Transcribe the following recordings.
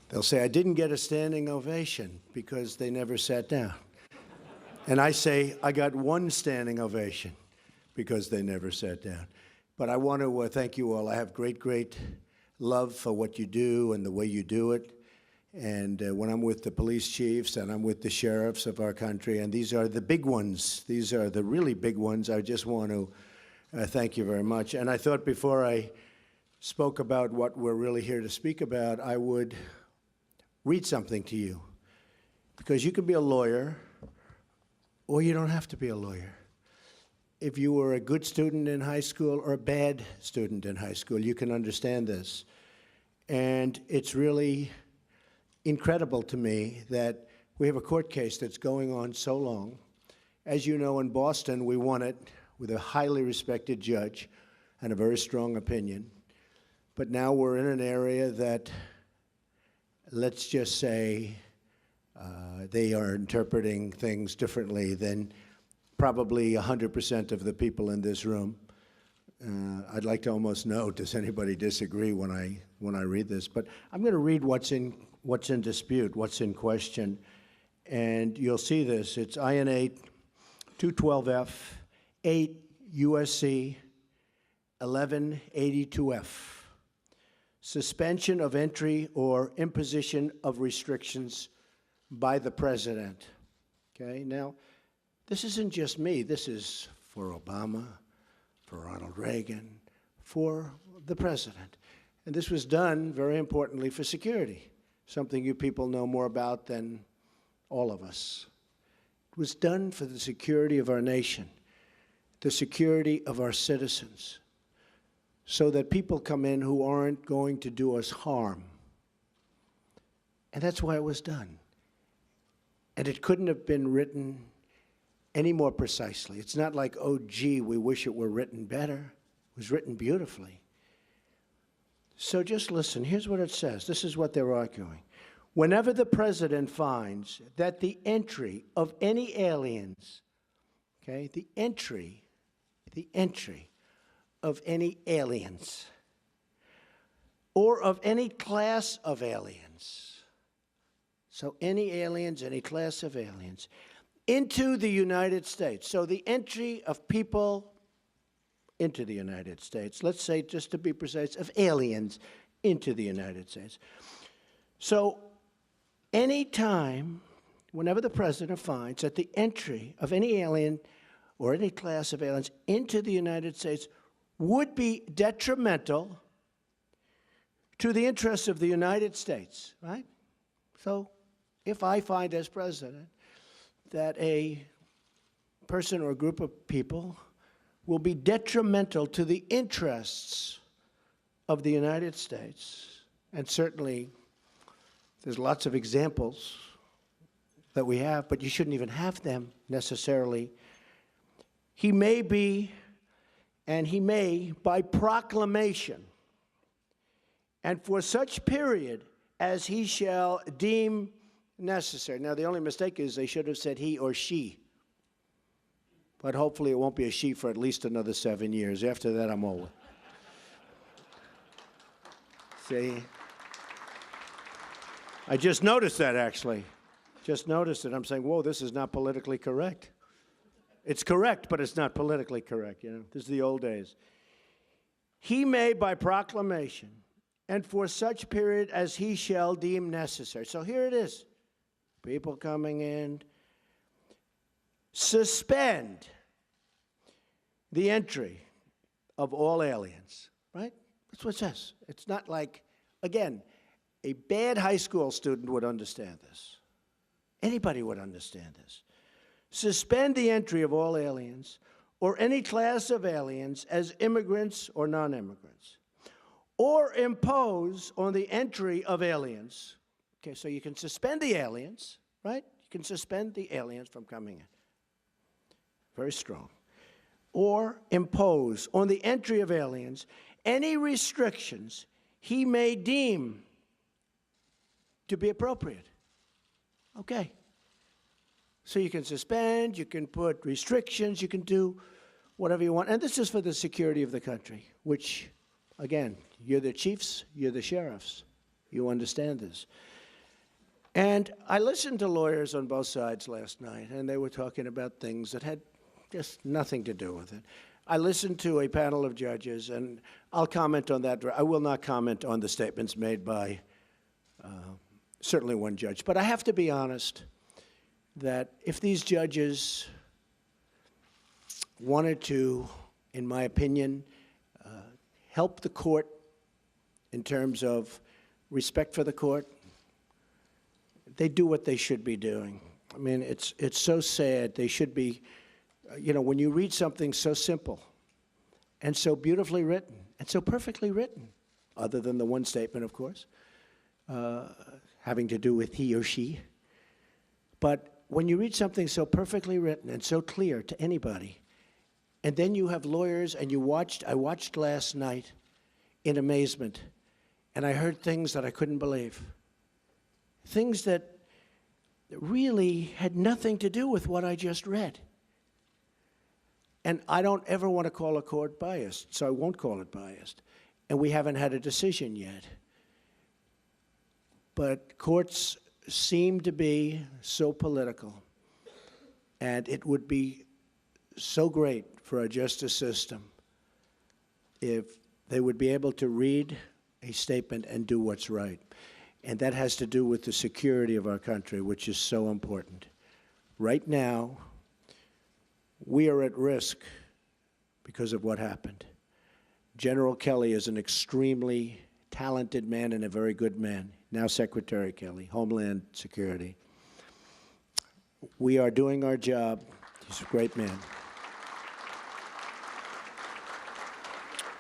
They'll say, I didn't get a standing ovation because they never sat down. And I say, I got one standing ovation because they never sat down. But I want to thank you all. I have great love for what you do and the way you do it. And when I'm with the police chiefs and I'm with the sheriffs of our country, and these are the big ones, these are the really big ones, I just want to thank you very much. And I thought before I spoke about what we're really here to speak about, I would read something to you. Because you could be a lawyer, or you don't have to be a lawyer. If you were a good student in high school or a bad student in high school, you can understand this. And it's really incredible to me that we have a court case that's going on so long. As you know, in Boston, we won it with a highly respected judge and a very strong opinion. But now we're in an area that, let's just say, they are interpreting things differently than probably 100% of the people in this room. I'd like to almost know, does anybody disagree when I read this? But I'm going to read what's in dispute, what's in question, and you'll see this. It's INA 212F, 8 USC 1182F. Suspension of entry or imposition of restrictions by the president. Okay, now, this isn't just me. This is for Obama, for Ronald Reagan, for the president. And this was done, very importantly, for security, something you people know more about than all of us. It was done for the security of our nation, the security of our citizens, so that people come in who aren't going to do us harm. And that's why it was done. And it couldn't have been written any more precisely. It's not like, oh, gee, we wish it were written better. It was written beautifully. So just listen. Here's what it says. This is what they're arguing. Whenever the president finds that the entry of any aliens, okay, the entry of any aliens or of any class of aliens, so any aliens, any class of aliens, into the United States. So the entry of people into the United States, let's say, just to be precise, of aliens into the United States. So any time, whenever the president finds that the entry of any alien or any class of aliens into the United States would be detrimental to the interests of the United States, right? So if I find as president that a person or a group of people will be detrimental to the interests of the United States, and certainly there's lots of examples that we have, but you shouldn't even have them necessarily. He may be, and he may, by proclamation, and for such period as he shall deem necessary. Now, the only mistake is they should have said he or she. But hopefully it won't be a she for at least another 7 years. After that, I'm over. See? I just noticed that, actually. Just noticed it. I'm saying, whoa, this is not politically correct. It's correct, but it's not politically correct, you know. This is the old days. He may, by proclamation, and for such period as he shall deem necessary. So here it is. People coming in, suspend the entry of all aliens, right? That's what it says. It's not like, again, a bad high school student would understand this. Anybody would understand this. Suspend the entry of all aliens or any class of aliens as immigrants or non-immigrants, or impose on the entry of aliens. Okay, so you can suspend the aliens, right? You can suspend the aliens from coming in. Very strong. Or impose on the entry of aliens any restrictions he may deem to be appropriate. Okay. So you can suspend, you can put restrictions, you can do whatever you want. And this is for the security of the country, which, again, you're the chiefs, you're the sheriffs. you understand this. And I listened to lawyers on both sides last night, and they were talking about things that had just nothing to do with it. I listened to a panel of judges, and I'll comment on that. I will not comment on the statements made by certainly one judge. But I have to be honest that if these judges wanted to, in my opinion, help the court in terms of respect for the court, they do what they should be doing. I mean, it's so sad. They should be, you know, when you read something so simple and so beautifully written and so perfectly written, other than the one statement, of course, having to do with he or she. But when you read something so perfectly written and so clear to anybody, and then you have lawyers, and I watched last night in amazement, and I heard things that I couldn't believe. Things that really had nothing to do with what I just read. And I don't ever want to call a court biased, so I won't call it biased. And we haven't had a decision yet. But courts seem to be so political, and it would be so great for our justice system if they would be able to read a statement and do what's right. And that has to do with the security of our country, which is so important. Right now, we are at risk because of what happened. General Kelly is an extremely talented man and a very good man. Now Secretary Kelly, Homeland Security. We are doing our job. He's a great man.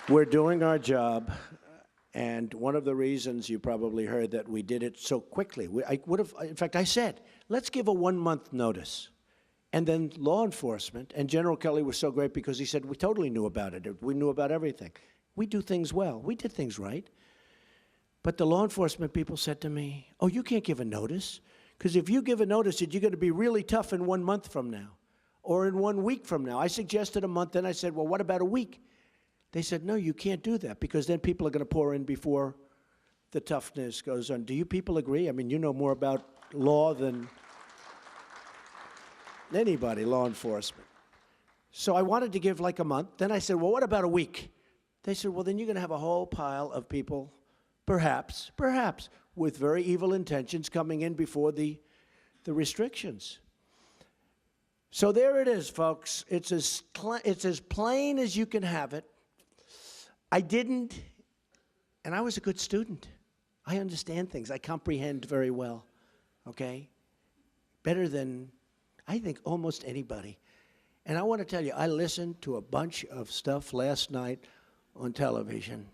We're doing our job. And one of the reasons you probably heard that we did it so quickly, in fact, I said, let's give a 1-month notice. And then law enforcement, and General Kelly was so great because he said, we totally knew about it. We knew about everything. We do things well. We did things right. But the law enforcement people said to me, oh, you can't give a notice. Because if you give a notice, you're going to be really tough in 1 month from now or in 1 week from now. I suggested a month, then I said, well, what about a week? They said, no, you can't do that because then people are going to pour in before the toughness goes on. Do you people agree? I mean, you know more about law than anybody, law enforcement. So I wanted to give like a month. Then I said, well, what about a week? They said, well, then you're going to have a whole pile of people, perhaps, with very evil intentions coming in before the restrictions. So there it is, folks. It's as plain as you can have it. I didn't, and I was a good student. I understand things. I comprehend very well, okay? Better than, I think, almost anybody. And I want to tell you, I listened to a bunch of stuff last night on television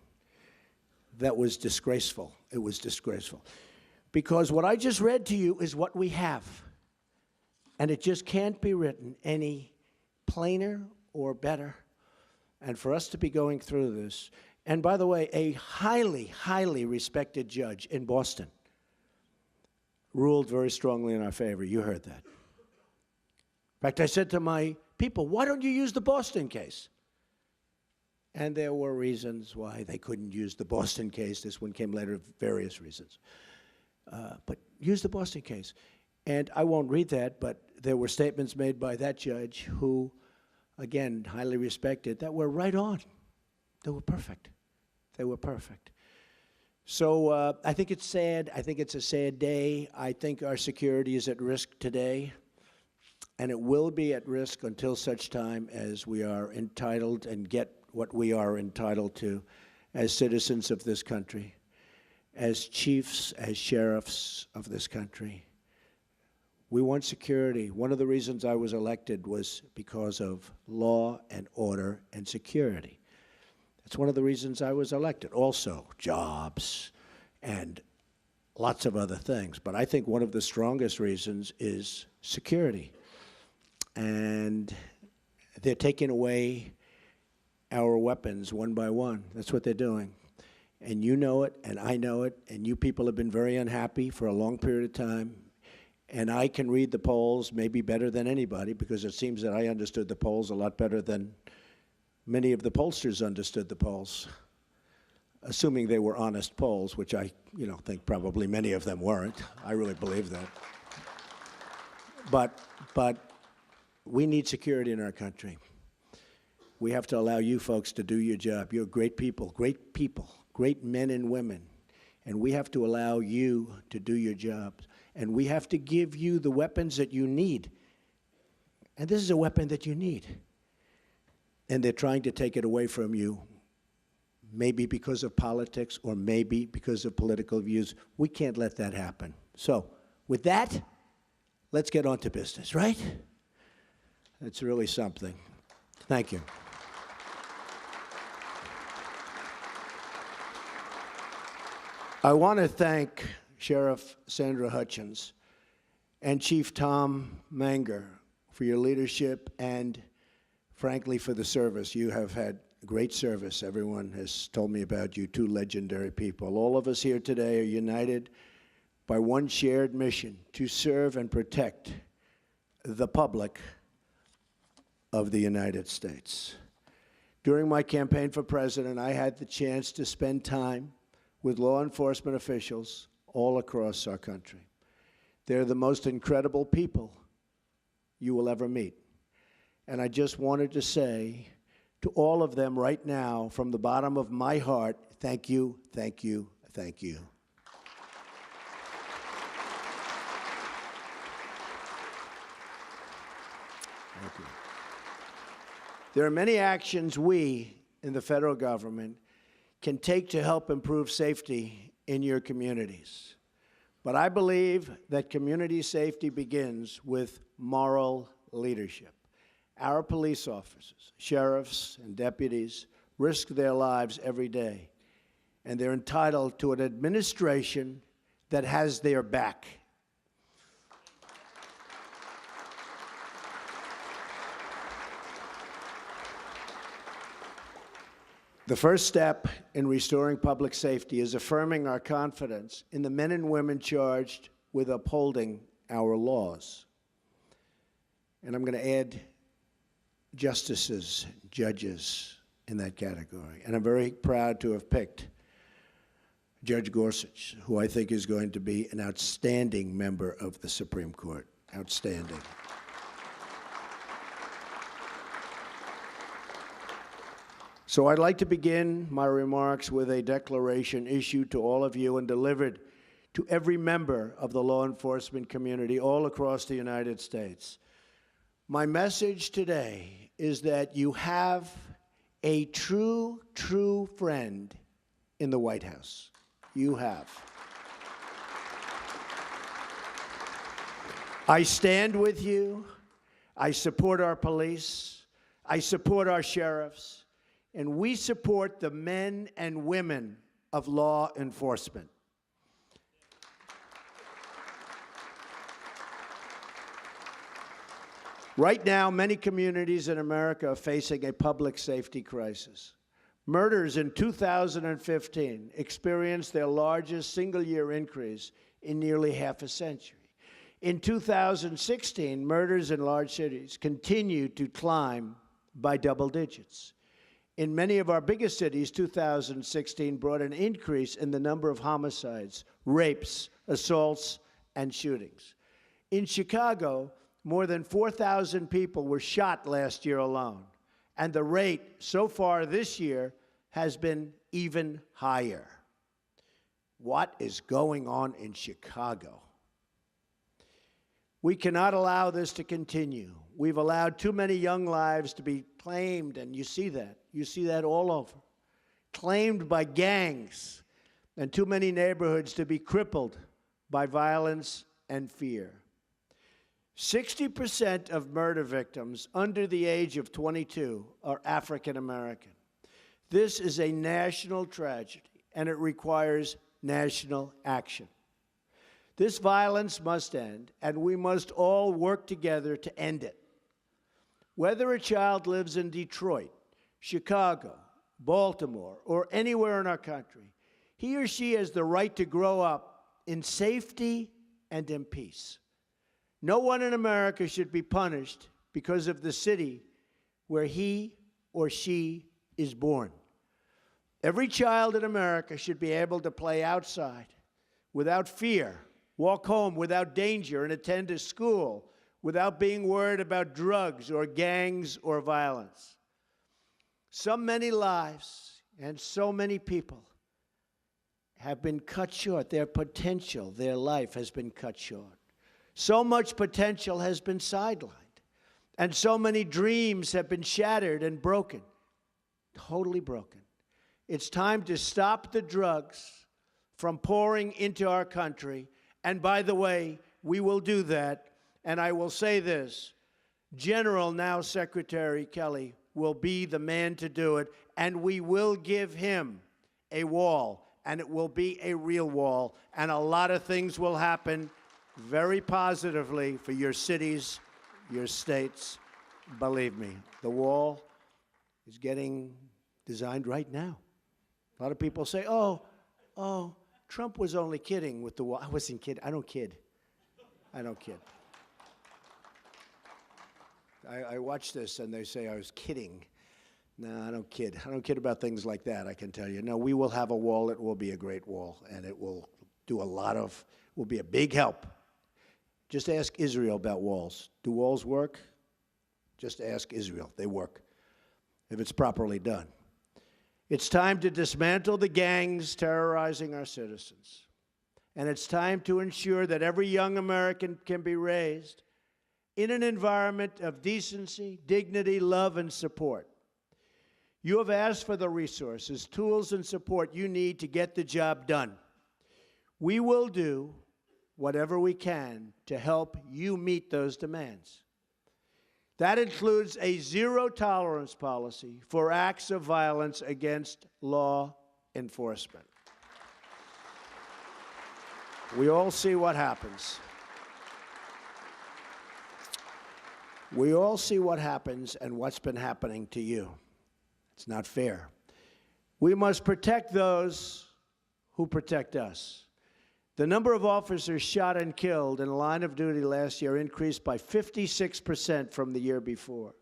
that was disgraceful. It was disgraceful. Because what I just read to you is what we have. And it just can't be written any plainer or better. And for us to be going through this, and by the way, a highly, highly respected judge in Boston ruled very strongly in our favor. You heard that. In fact, I said to my people, why don't you use the Boston case? And there were reasons why they couldn't use the Boston case. This one came later, various reasons. But use the Boston case. And I won't read that, but there were statements made by that judge who, again, highly respected, that were right on. They were perfect. They were perfect. So I think it's sad. I think it's a sad day. I think our security is at risk today, and it will be at risk until such time as we are entitled and get what we are entitled to as citizens of this country, as chiefs, as sheriffs of this country. We want security. One of the reasons I was elected was because of law and order and security. That's one of the reasons I was elected. Also, jobs and lots of other things. But I think one of the strongest reasons is security. And they're taking away our weapons one by one. That's what they're doing. And you know it, and I know it, and you people have been very unhappy for a long period of time. And I can read the polls maybe better than anybody because it seems that I understood the polls a lot better than many of the pollsters understood the polls. assuming they were honest polls, which I think probably many of them weren't. I really believe that. But we need security in our country. We have to allow you folks to do your job. You're great people, great men and women. And we have to allow you to do your jobs. And we have to give you the weapons that you need. And this is a weapon that you need. And they're trying to take it away from you, maybe because of politics or maybe because of political views. We can't let that happen. So with that, let's get on to business, right? It's really something. Thank you. I want to thank Sheriff Sandra Hutchins and Chief Tom Manger for your leadership and, frankly, for the service. You have had great service. Everyone has told me about you, two legendary people. All of us here today are united by one shared mission: to serve and protect the public of the United States. During my campaign for president, I had the chance to spend time with law enforcement officials all across our country. They're the most incredible people you will ever meet. And I just wanted to say to all of them right now, from the bottom of my heart, thank you, thank you, thank you. Thank you. There are many actions we in the federal government can take to help improve safety in your communities. But I believe that community safety begins with moral leadership. Our police officers, sheriffs, and deputies risk their lives every day, and they're entitled to an administration that has their back. The first step in restoring public safety is affirming our confidence in the men and women charged with upholding our laws. And I'm going to add justices, judges in that category. And I'm very proud to have picked Judge Gorsuch, who I think is going to be an outstanding member of the Supreme Court. Outstanding. So I'd like to begin my remarks with a declaration issued to all of you and delivered to every member of the law enforcement community all across the United States. My message today is that you have a true friend in the White House. You have. I stand with you. I support our police. I support our sheriffs. And we support the men and women of law enforcement. Right now, many communities in America are facing a public safety crisis. Murders in 2015 experienced their largest single-year increase in nearly half a century. In 2016, murders in large cities continued to climb by double digits. In many of our biggest cities, 2016 brought an increase in the number of homicides, rapes, assaults, and shootings. In Chicago, more than 4,000 people were shot last year alone, and the rate so far this year has been even higher. What is going on in Chicago? We cannot allow this to continue. We've allowed too many young lives to be claimed, and you see that. You see that all over. Claimed by gangs, and too many neighborhoods to be crippled by violence and fear. 60% of murder victims under the age of 22 are African American. This is a national tragedy, and it requires national action. This violence must end, and we must all work together to end it. Whether a child lives in Detroit, Chicago, Baltimore, or anywhere in our country, he or she has the right to grow up in safety and in peace. No one in America should be punished because of the city where he or she is born. Every child in America should be able to play outside without fear, walk home without danger, and attend a school without being worried about drugs or gangs or violence. So many lives and so many people have been cut short. Their potential, their life has been cut short. So much potential has been sidelined. And so many dreams have been shattered and broken, totally broken. It's time to stop the drugs from pouring into our country. And by the way, we will do that. And I will say this, General, now Secretary Kelly, will be the man to do it. And we will give him a wall. And it will be a real wall. And a lot of things will happen very positively for your cities, your states. Believe me, the wall is getting designed right now. A lot of people say, oh, Trump was only kidding with the wall. I wasn't kidding. I don't kid. I don't kid. I watch this and they say I was kidding. No, I don't kid. I don't kid about things like that, I can tell you. No, we will have a wall. It will be a great wall, and it will do a lot of, will be a big help. Just ask Israel about walls. Do walls work? Just ask Israel. They work, if it's properly done. It's time to dismantle the gangs terrorizing our citizens. And it's time to ensure that every young American can be raised in an environment of decency, dignity, love, and support. You have asked for the resources, tools, and support you need to get the job done. We will do whatever we can to help you meet those demands. That includes a zero-tolerance policy for acts of violence against law enforcement. We all see what happens. We all see what happens and what's been happening to you. It's not fair. We must protect those who protect us. The number of officers shot and killed in the line of duty last year increased by 56% from the year before.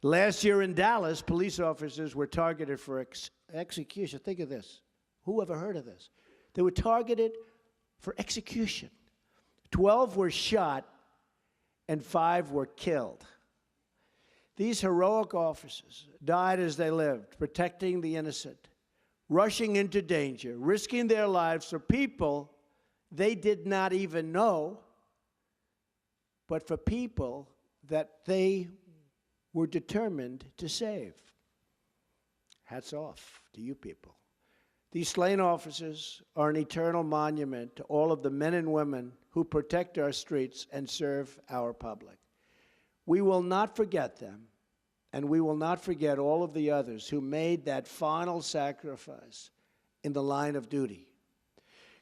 Last year in Dallas, police officers were targeted for execution. Think of this. Who ever heard of this? They were targeted for execution. 12 were shot and 5 were killed. These heroic officers died as they lived, protecting the innocent, rushing into danger, risking their lives for people they did not even know, but for people that they were determined to save. Hats off to you people. These slain officers are an eternal monument to all of the men and women who protect our streets and serve our public. We will not forget them, and we will not forget all of the others who made that final sacrifice in the line of duty.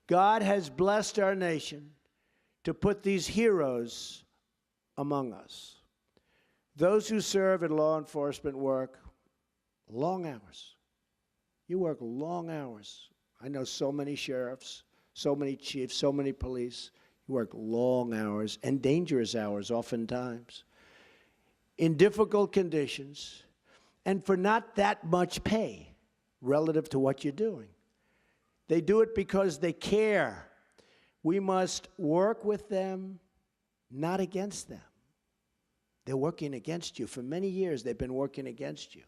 God has blessed our nation to put these heroes among us. Those who serve in law enforcement work long hours. You work long hours. I know so many sheriffs, so many chiefs, so many police. You work long hours and dangerous hours oftentimes in difficult conditions and for not that much pay relative to what you're doing. They do it because they care. We must work with them, not against them. They're working against you. For many years, they've been working against you.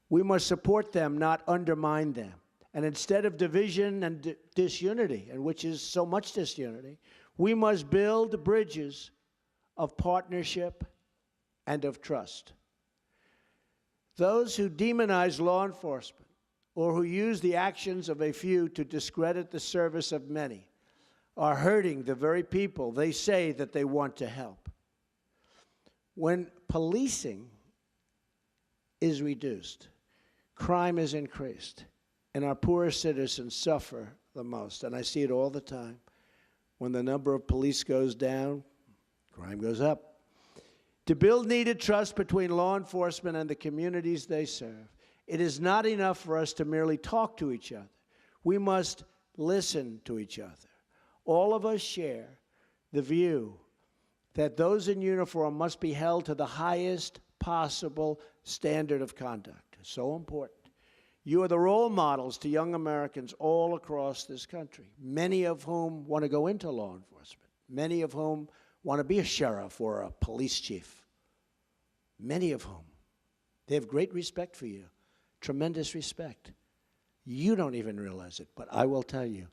We must support them, not undermine them. And instead of division and disunity, and which is so much disunity, we must build bridges of partnership and of trust. Those who demonize law enforcement or who use the actions of a few to discredit the service of many are hurting the very people they say that they want to help. When policing is reduced, crime is increased, and our poorest citizens suffer the most. And I see it all the time. When the number of police goes down, crime goes up. To build needed trust between law enforcement and the communities they serve, it is not enough for us to merely talk to each other. We must listen to each other. All of us share the view that those in uniform must be held to the highest possible standard of conduct. So important. You are the role models to young Americans all across this country, many of whom want to go into law enforcement, many of whom want to be a sheriff or a police chief, many of whom. They have great respect for you, tremendous respect. You don't even realize it, but I will tell you,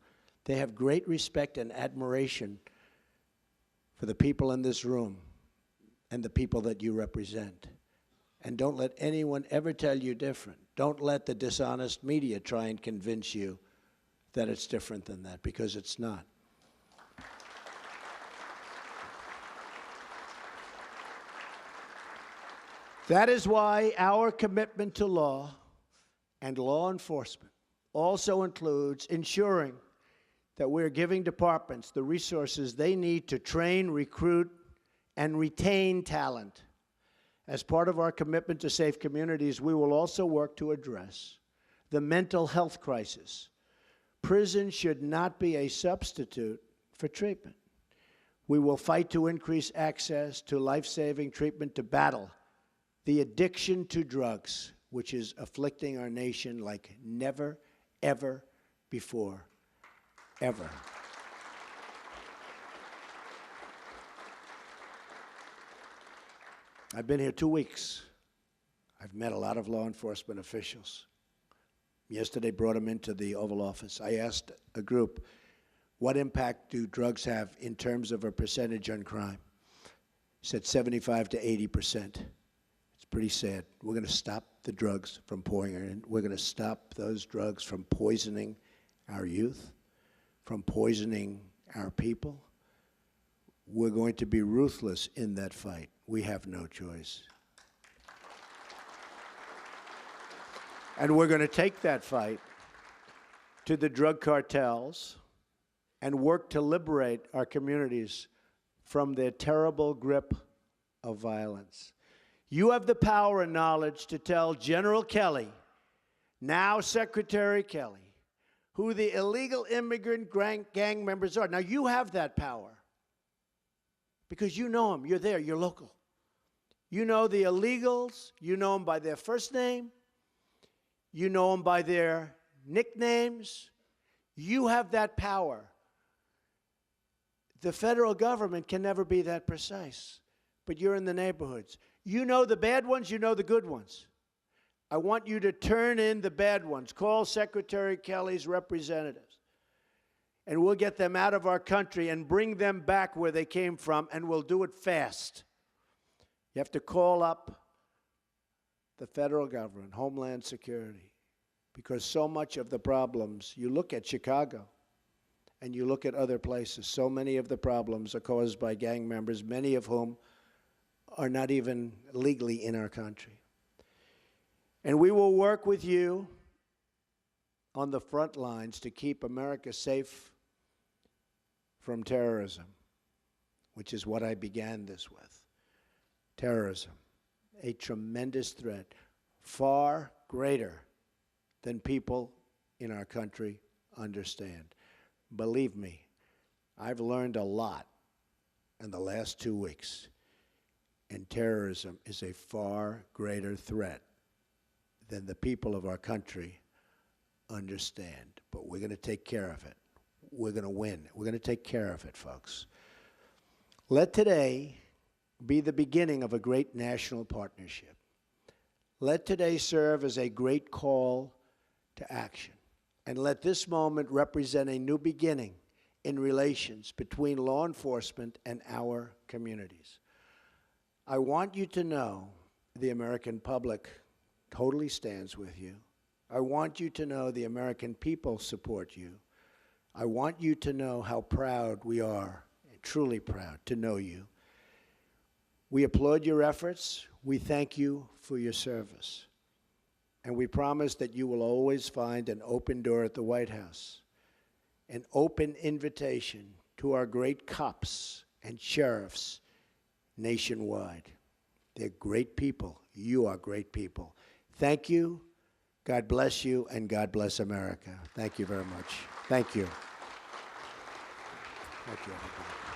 they have great respect and admiration for the people in this room and the people that you represent. And don't let anyone ever tell you different. Don't let the dishonest media try and convince you that it's different than that, because it's not. That is why our commitment to law and law enforcement also includes ensuring that we're giving departments the resources they need to train, recruit, and retain talent. As part of our commitment to safe communities, we will also work to address the mental health crisis. Prison should not be a substitute for treatment. We will fight to increase access to life-saving treatment to battle the addiction to drugs, which is afflicting our nation like never, ever before, ever. I've been here 2 weeks. I've met a lot of law enforcement officials. Yesterday, brought them into the Oval Office. I asked a group, what impact do drugs have in terms of a percentage on crime? Said 75 to 80%. It's pretty sad. We're going to stop the drugs from pouring in. We're going to stop those drugs from poisoning our youth, from poisoning our people. We're going to be ruthless in that fight. We have no choice. And we're going to take that fight to the drug cartels and work to liberate our communities from their terrible grip of violence. You have the power and knowledge to tell General Kelly, now Secretary Kelly, who the illegal immigrant gang members are. Now, you have that power because you know them. You're there. You're local. You know the illegals. You know them by their first name. You know them by their nicknames. You have that power. The federal government can never be that precise, but you're in the neighborhoods. You know the bad ones, you know the good ones. I want you to turn in the bad ones. Call Secretary Kelly's representatives, and we'll get them out of our country and bring them back where they came from, and we'll do it fast. You have to call up the federal government, Homeland Security, because so much of the problems, you look at Chicago, and you look at other places, so many of the problems are caused by gang members, many of whom are not even legally in our country. And we will work with you on the front lines to keep America safe from terrorism, which is what I began this with. Terrorism, a tremendous threat, far greater than people in our country understand. Believe me, I've learned a lot in the last 2 weeks, and terrorism is a far greater threat than the people of our country understand. But we're going to take care of it. We're going to win. We're going to take care of it, folks. Let today be the beginning of a great national partnership. Let today serve as a great call to action. And let this moment represent a new beginning in relations between law enforcement and our communities. I want you to know the American public totally stands with you. I want you to know the American people support you. I want you to know how proud we are, truly proud to know you. We applaud your efforts. We thank you for your service. And we promise that you will always find an open door at the White House, an open invitation to our great cops and sheriffs nationwide. They're great people. You are great people. Thank you. God bless you, and God bless America. Thank you very much. Thank you. Thank you, everybody.